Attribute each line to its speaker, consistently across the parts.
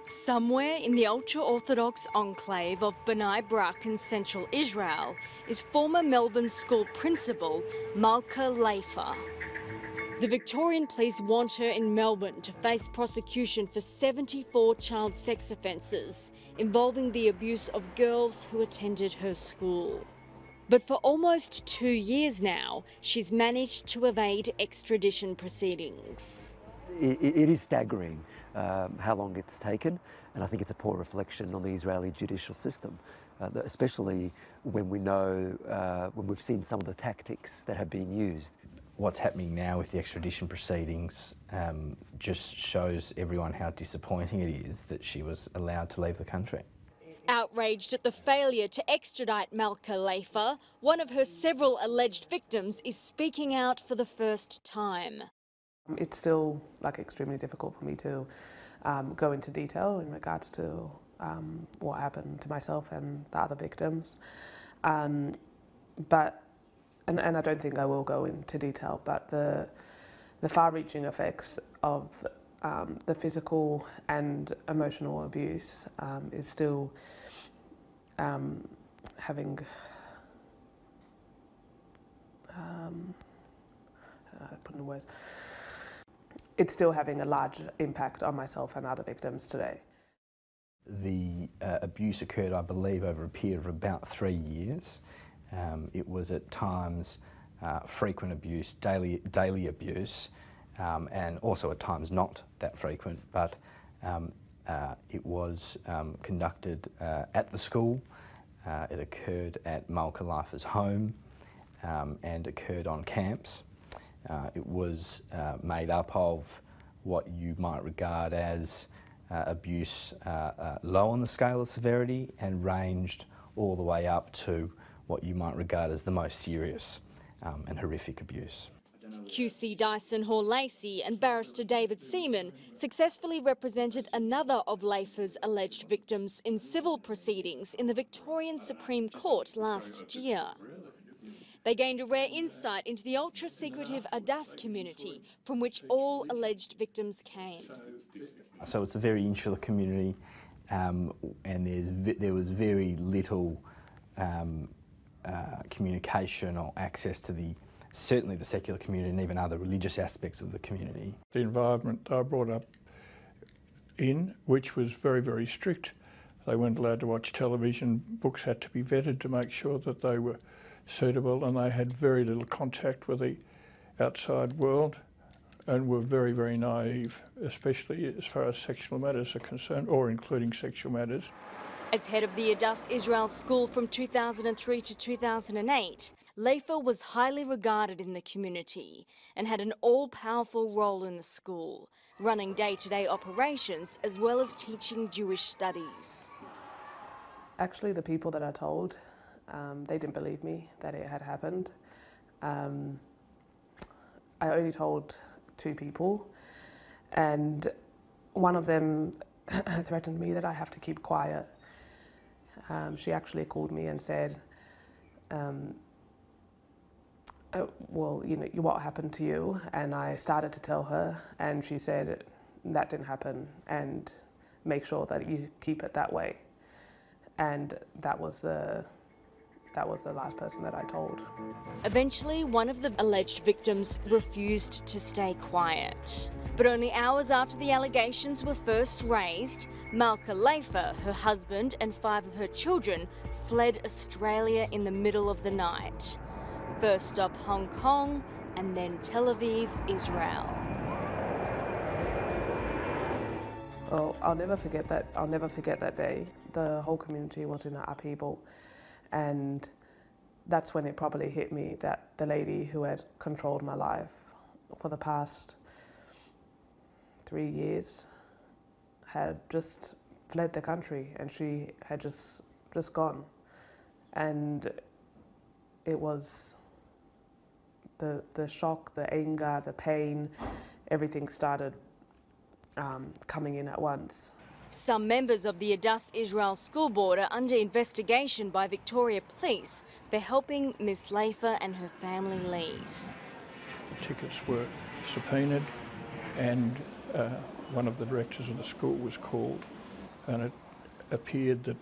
Speaker 1: Somewhere in the ultra-Orthodox enclave of Bnei in central Israel is former Melbourne school principal Malka Leifer. The Victorian police want her in Melbourne to face prosecution for 74 child sex offences involving the abuse of girls who attended her school. But for almost 2 years now, she's managed to evade extradition proceedings.
Speaker 2: It is staggering how long it's taken, and I think it's a poor reflection on the Israeli judicial system, especially when we know, when we've seen some of the tactics that have been used.
Speaker 3: What's happening now with the extradition proceedings just shows everyone how disappointing it is that she was allowed to leave the country.
Speaker 1: Outraged at the failure to extradite Malka Leifer, one of her several alleged victims is speaking out for the first time.
Speaker 4: It's still extremely difficult for me to go into detail in regards to what happened to myself and the other victims. But I don't think I will go into detail, but the far-reaching effects of the physical and emotional abuse is still having put in words. It's still having a large impact on myself and other victims today.
Speaker 3: The abuse occurred, I believe, over a period of about 3 years. It was at times frequent abuse, daily abuse, and also at times not that frequent, but it was conducted at the school. It occurred at Malka Leifer's home and occurred on camps. It was made up of what you might regard as abuse low on the scale of severity and ranged all the way up to what you might regard as the most serious and horrific abuse.
Speaker 1: QC Dyson Hall-Lacey and barrister David Seaman successfully represented another of Leifer's alleged victims in civil proceedings in the Victorian Supreme Court last year. They gained a rare insight into the ultra-secretive Adas community from which all alleged victims came.
Speaker 3: So it's a very insular community and there was very little communication or access to certainly the secular community and even other religious aspects of the community.
Speaker 5: The environment I brought up in, which was very, very strict. They weren't allowed to watch television, books had to be vetted to make sure that they were suitable, and they had very little contact with the outside world and were very, very naive, especially as far as sexual matters are concerned, or including sexual matters.
Speaker 1: As head of the Adas Israel School from 2003 to 2008, Leifer was highly regarded in the community and had an all-powerful role in the school, running day-to-day operations as well as teaching Jewish studies.
Speaker 4: Actually, the people that I told, they didn't believe me that it had happened. I only told 2 people, and one of them threatened me that I have to keep quiet. She actually called me and said, well, you know, what happened to you? And I started to tell her, and she said, that didn't happen, and make sure that you keep it that way. And that was the last person that I told.
Speaker 1: Eventually, one of the alleged victims refused to stay quiet. But only hours after the allegations were first raised, Malka Leifer, her husband and 5 of her children fled Australia in the middle of the night. First stop Hong Kong and then Tel Aviv, Israel.
Speaker 4: Oh, I'll never forget that day. The whole community was in an upheaval, and that's when it probably hit me that the lady who had controlled my life for the past 3 years had just fled the country, and she had just gone. And it was the shock, the anger, the pain, everything started coming in at once.
Speaker 1: Some members of the Adas Israel School Board are under investigation by Victoria Police for helping Miss Leifer and her family leave.
Speaker 5: The tickets were subpoenaed, and one of the directors of the school was called and it appeared that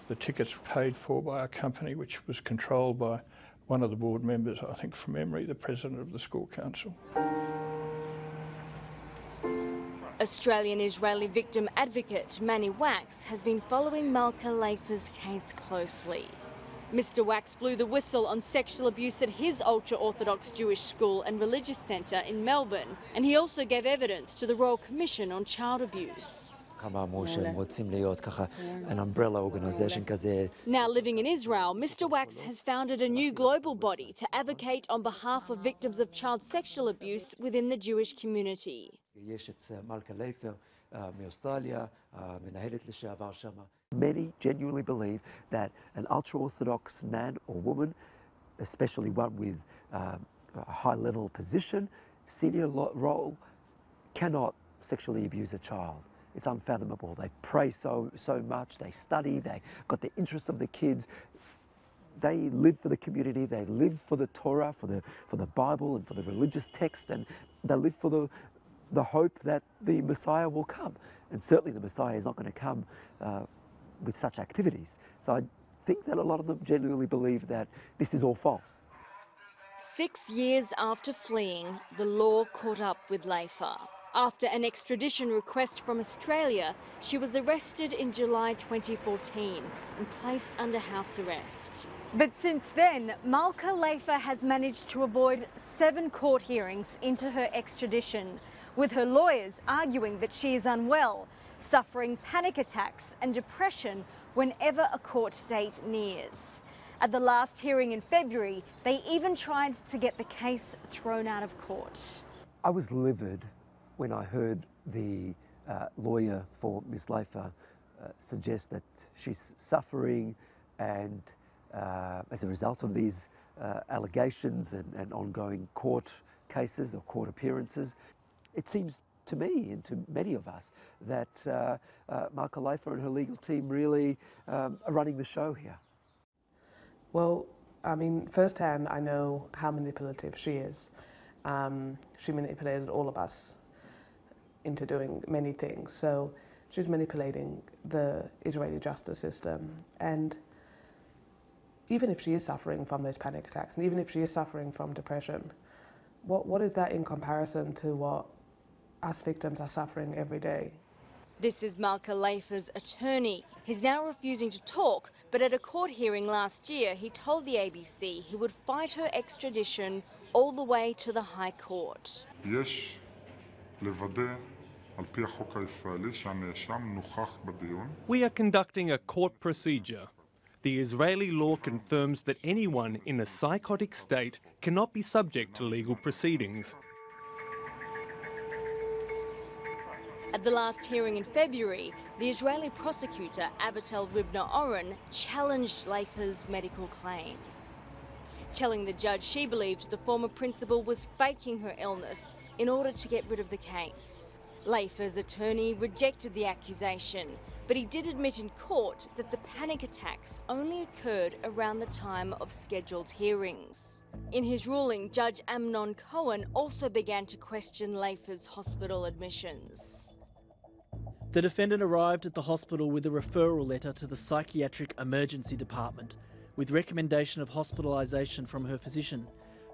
Speaker 5: the tickets were paid for by a company which was controlled by one of the board members, I think from memory, the president of the school council.
Speaker 1: Australian-Israeli victim advocate Manny Wax has been following Malka Leifer's case closely. Mr. Wax blew the whistle on sexual abuse at his ultra-Orthodox Jewish school and religious centre in Melbourne, and he also gave evidence to the Royal Commission on Child Abuse.
Speaker 2: an umbrella organisation כזה.
Speaker 1: Now living in Israel, Mr. Wax has founded a new global body to advocate on behalf of victims of child sexual abuse within the Jewish community.
Speaker 2: יש את מלכה לייפר מאוסטרליה, מנהלת לשעבר שמה. Many genuinely believe that an ultra-Orthodox man or woman, especially one with a high-level position, senior role, cannot sexually abuse a child. It's unfathomable. They pray so much, they study, they got the interests of the kids. They live for the community, they live for the Torah, for the Bible and for the religious text, and they live for the hope that the Messiah will come. And certainly the Messiah is not going to come with such activities. So I think that a lot of them genuinely believe that this is all false.
Speaker 1: 6 years after fleeing, the law caught up with Leifer. After an extradition request from Australia, she was arrested in July 2014 and placed under house arrest. But since then, Malka Leifer has managed to avoid 7 court hearings into her extradition, with her lawyers arguing that she is unwell, suffering panic attacks and depression whenever a court date nears. At the last hearing in February, they even tried to get the case thrown out of court.
Speaker 2: I was livid when I heard the lawyer for Ms. Leifer suggest that she's suffering and as a result of these allegations and ongoing court cases or court appearances, it seems to me and to many of us that Malka Leifer and her legal team really are running the show here.
Speaker 4: Well, I mean, firsthand, I know how manipulative she is. She manipulated all of us into doing many things. So she's manipulating the Israeli justice system. And even if she is suffering from those panic attacks, and even if she is suffering from depression, what is that in comparison to what us victims are suffering every day?
Speaker 1: This is Malka Leifer's attorney. He's now refusing to talk, but at a court hearing last year, he told the ABC he would fight her extradition all the way to the High Court.
Speaker 6: יש לוודא על פי החוק הישראלי שהנאשם נוכח בדיון.
Speaker 7: We are conducting a court procedure. The Israeli law confirms that anyone in a psychotic state cannot be subject to legal proceedings.
Speaker 1: At the last hearing in February, the Israeli prosecutor Avital Ribna-Oren challenged Leifer's medical claims, telling the judge she believed the former principal was faking her illness in order to get rid of the case. Leifer's attorney rejected the accusation, but he did admit in court that the panic attacks only occurred around the time of scheduled hearings. In his ruling, Judge Amnon Cohen also began to question Leifer's hospital admissions.
Speaker 8: The defendant arrived at the hospital with a referral letter to the psychiatric emergency department with recommendation of hospitalisation from her physician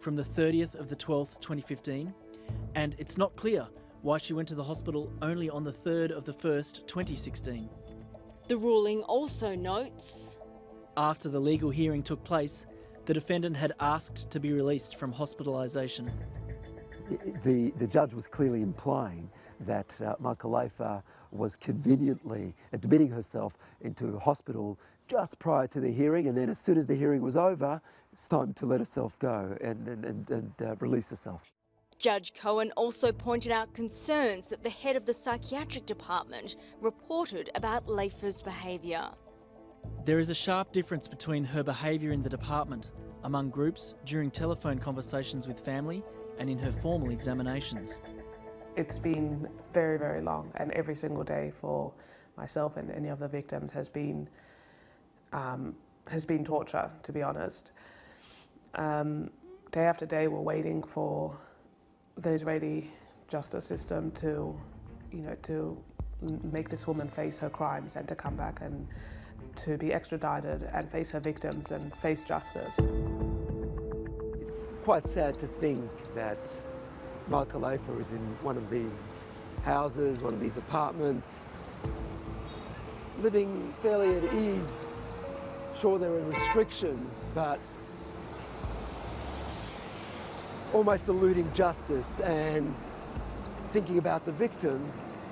Speaker 8: from the 30th of the 12th, 2015, and it's not clear why she went to the hospital only on the 3rd of the 1st, 2016.
Speaker 1: The ruling also notes,
Speaker 8: after the legal hearing took place, the defendant had asked to be released from hospitalisation.
Speaker 2: The judge was clearly implying that Malka Leifer was conveniently admitting herself into hospital just prior to the hearing, and then as soon as the hearing was over, it's time to let herself go and release herself.
Speaker 1: Judge Cohen also pointed out concerns that the head of the psychiatric department reported about Leifer's behaviour.
Speaker 8: There is a sharp difference between her behaviour in the department, among groups, during telephone conversations with family, and in her formal examinations.
Speaker 4: It's been very, very long, and every single day for myself and any of the victims has been torture, to be honest. Day after day, we're waiting for the Israeli justice system to make this woman face her crimes and to come back and to be extradited and face her victims and face justice.
Speaker 2: It's quite sad to think that Malka Leifer is in one of these houses, one of these apartments, living fairly at ease. Sure, there are restrictions, but almost eluding justice and thinking about the victims,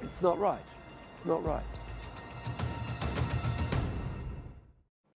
Speaker 2: it's not right. It's not right.